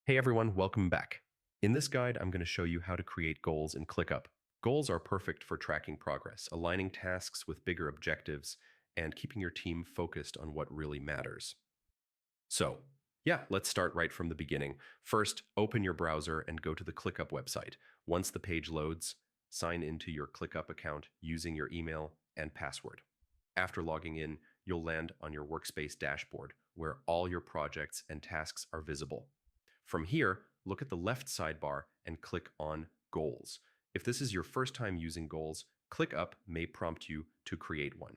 Hey everyone, welcome back. In this guide, I'm going to show you how to create goals in Clickup. Goals are perfect for tracking progress, aligning tasks with bigger objectives, and keeping your team focused on what really matters. So, yeah, let's start right from the beginning. First, open your browser and go to the Clickup website. Once the page loads, sign into your Clickup account using your email and password. After logging in, you'll land on your workspace dashboard, where all your projects and tasks are visible. From here, look at the left sidebar and click on Goals. If this is your first time using Goals, ClickUp may prompt you to create one.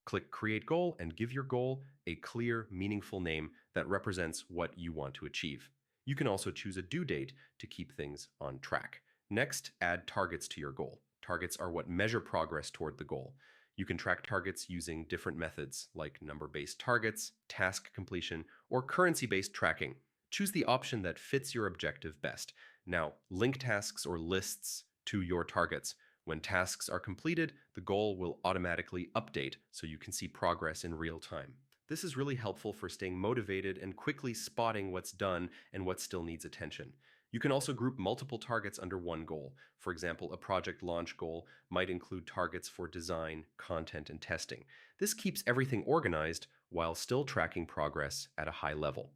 Click Create Goal and give your goal a clear, meaningful name that represents what you want to achieve. You can also choose a due date to keep things on track. Next, add targets to your goal. Targets are what measure progress toward the goal. You can track targets using different methods like number-based targets, task completion, or currency-based tracking. Choose the option that fits your objective best. Now, link tasks or lists to your targets. When tasks are completed, the goal will automatically update so you can see progress in real time. This is really helpful for staying motivated and quickly spotting what's done and what still needs attention. You can also group multiple targets under one goal. For example, a project launch goal might include targets for design, content, and testing. This keeps everything organized while still tracking progress at a high level.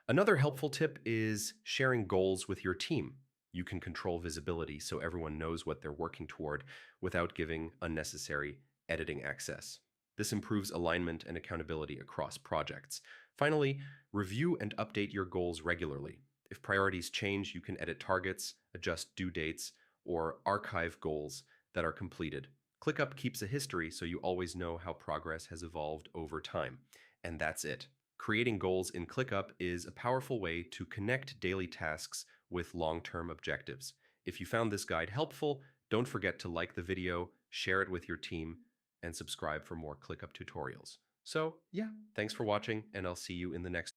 Another helpful tip is sharing goals with your team. You can control visibility so everyone knows what they're working toward without giving unnecessary editing access. This improves alignment and accountability across projects. Finally, review and update your goals regularly. If priorities change, you can edit targets, adjust due dates, or archive goals that are completed. ClickUp keeps a history so you always know how progress has evolved over time. And that's it. Creating goals in ClickUp is a powerful way to connect daily tasks with long-term objectives. If you found this guide helpful, don't forget to like the video, share it with your team, and subscribe for more ClickUp tutorials. So, yeah, thanks for watching, and I'll see you in the next